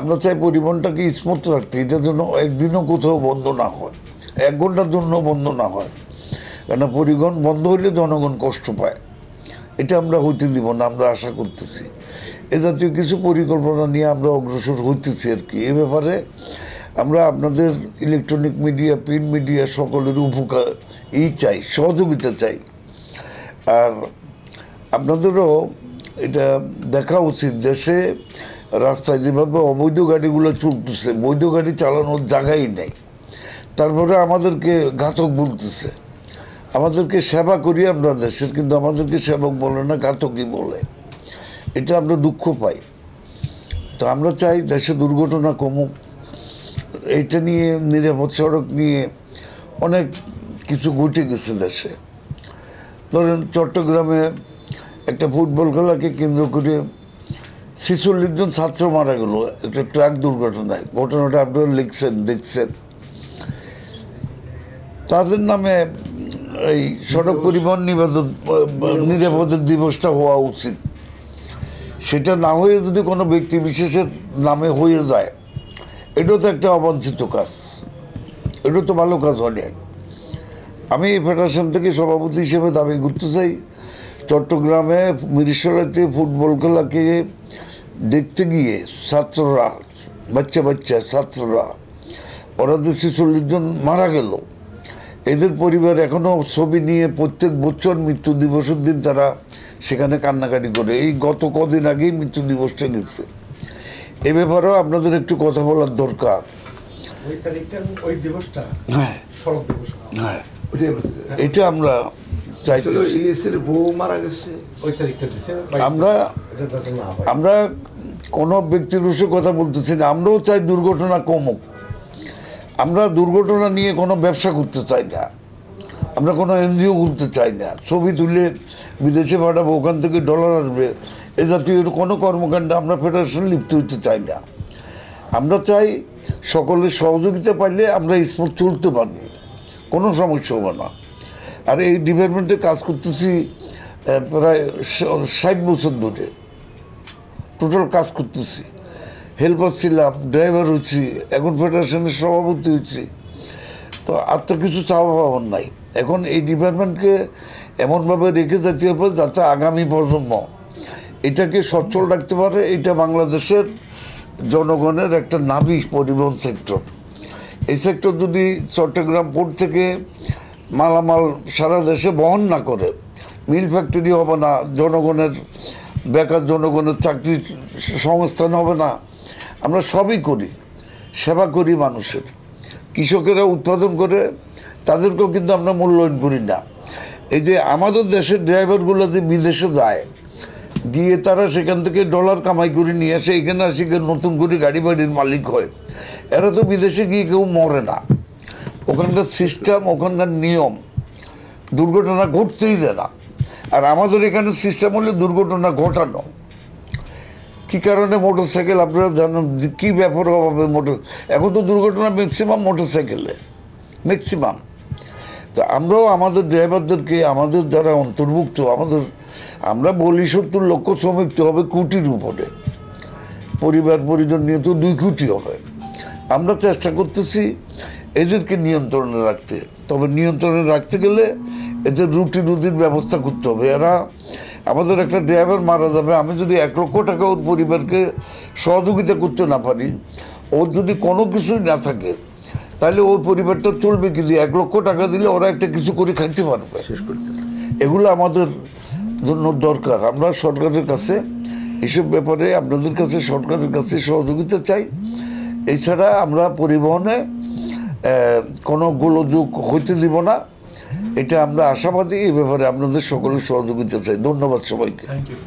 আমরা চাই পরিবহনটাকে স্মুথ রাখতে, এটার জন্য একদিনও কোথাও বন্ধ না হয়, 1 ঘন্টার জন্য বন্ধ না হয়। কেন পরিবহন বন্ধ হইলে জনগণ কষ্ট পায়, এটা আমরা হইতে দিব না। আমরা আশা করতেছি এ জাতীয় কিছু পরিকল্পনা নিয়ে আমরা অগ্রসর হইতেছি আর কি। এ ব্যাপারে আমরা আপনাদের ইলেকট্রনিক মিডিয়া, প্রিন্ট মিডিয়া সকলের উপকার চাই, সহযোগিতা চাই। আর আপনাদেরও এটা দেখা উচিত, দেশে রাস্তায় যেভাবে অবৈধ গাড়িগুলো চলতেছে, বৈধ গাড়ি চালানোর জায়গাই নেই, তারপরে আমাদেরকে ঘাতক বলতেছে। আমাদেরকে সেবা করি আমরা দেশের, কিন্তু আমাদেরকে সেবক বলে না, ঘাতকই বলে। এটা আমরা দুঃখ পাই। তো আমরা চাই দেশে দুর্ঘটনা কমুক। এইটা নিয়ে, নিরাপদ সড়ক নিয়ে অনেক কিছু ঘটে গেছে দেশে। ধরেন চট্টগ্রামে একটা ফুটবল খেলাকে কেন্দ্র করে 46 জন ছাত্র মারা গেল একটা ট্রাক দুর্ঘটনায়। ঘটনাটা আপনারা লিখছেন, দেখছেন। তাদের নামে এই সড়ক পরিবহন নিরাপত্তা দিবসটা হওয়া উচিত। সেটা না হয়ে যদি কোনো ব্যক্তি বিশেষের নামে হয়ে যায়, এটাও তো একটা অবাঞ্ছিত কাজ, এটা তো ভালো কাজ হয় না। আমি এই ফেডারেশন থেকে সভাপতি হিসেবে দাবি করতে চাই, চট্টগ্রামে মিরসরাইতে ফুটবল খেলাকে দেখতে গিয়ে ছাত্ররা, বাচ্চা ছাত্ররা, ওরা যে 46 জন মারা গেল, এদের পরিবার এখনও ছবি নিয়ে প্রত্যেক বছর মৃত্যু দিবসের দিন তারা সেখানে কান্নাকাটি করে। এই গত কদিন আগেই মৃত্যু দিবসটা গেছে। এ ব্যাপারেও আপনাদের একটু কথা বলার দরকার। হ্যাঁ, হ্যাঁ, এটা আমরা চাইতেছি। আমরা কোনো ব্যক্তির বিষয়ে কথা বলতেছি না, আমরাও চাই দুর্ঘটনা কমুক। আমরা দুর্ঘটনা নিয়ে কোনো ব্যবসা করতে চাই না, আমরা কোনো এনজিও করতে চাই না। ছবি তুলে বিদেশে পাঠাবো, ওখান থেকে ডলার আসবে, এ জাতীয় কোনো কর্মকাণ্ডে আমরা ফেডারেশন লিপ্ত হইতে চাই না। আমরা চাই সকলের সহযোগিতা পাইলে আমরা স্মুথ চলতে পারবো, কোনো সমস্যা হবে না। আর এই ডিপার্টমেন্টে কাজ করতেছি প্রায় 60 বছর ধরে, টোটাল কাজ করতেছি। হেল্পার ছিলাম, ড্রাইভার হচ্ছি, এখন ফেডারেশনের সভাপতি হচ্ছি। তো আর তো কিছু চাওয়া পাওয়ার নাই। এখন এই ডিপার্টমেন্টকে এমনভাবে রেখে যেতে হবে যাতে আগামী প্রজন্ম এটাকে সচ্ছল রাখতে পারে। এটা বাংলাদেশের জনগণের একটা নাভি পরিবহন সেক্টর। এই সেক্টর যদি চট্টগ্রাম পোর্ট থেকে মালামাল সারা দেশে বহন না করে, মিল ফ্যাক্টরি হবে না, জনগণের বেকার, জনগণের চাকরির সংস্থান হবে না। আমরা সবই করি, সেবা করি মানুষের। কৃষকেরা উৎপাদন করে, তাদেরকেও কিন্তু আমরা মূল্যায়ন করি না। এই যে আমাদের দেশের ড্রাইভারগুলো যে বিদেশে যায়, গিয়ে তারা সেখান থেকে ডলার কামাই করে নিয়ে আসে, এখানে আসে নতুন করে গাড়ি বাড়ির মালিক হয়। এরা তো বিদেশে গিয়ে কেউ মরে না। ওখানকার সিস্টেম, ওখানকার নিয়ম দুর্ঘটনা ঘটতেই দেয় না। আর আমাদের এখানে সিস্টেম হলে দুর্ঘটনা ঘটানো। কী কারণে মোটরসাইকেল, আপনারা জানেন কী ব্যাপার হবে এখন তো দুর্ঘটনা ম্যাক্সিমাম মোটরসাইকেলে, ম্যাক্সিমাম। তো আমরাও আমাদের ড্রাইভারদেরকে, আমাদের যারা অন্তর্ভুক্ত, আমরা বলি 70 লক্ষ শ্রমিক তো হবে কোটির উপরে, পরিবার পরিজন নিয়ে তো 2 কোটি হবে। আমরা চেষ্টা করতেছি এদেরকে নিয়ন্ত্রণে রাখতে। তবে নিয়ন্ত্রণে রাখতে গেলে এদের রুটির ব্যবস্থা করতে হবে। এরা, আমাদের একটা ড্রাইভার মারা যাবে, আমি যদি 1 লক্ষ টাকা ওর পরিবারকে সহযোগিতা করতে না পারি, ওর যদি কোনো কিছুই না থাকে, তাহলে ওই পরিবারটা চলবে কি দিয়ে? 1 লক্ষ টাকা দিলে ওরা একটা কিছু করে খাইতে পারবে, শেষ করতে। এগুলো আমাদের জন্য দরকার। আমরা সরকারের কাছে এইসব ব্যাপারে, আপনাদের কাছে, সরকারের কাছে সহযোগিতা চাই। এছাড়া আমরা পরিবহনে কোনো গোলযোগ হইতে দিব না, এটা আমরা আশাবাদী। এই ব্যাপারে আপনাদের সকলের সহযোগিতা চাই। ধন্যবাদ সবাইকে। Thank you.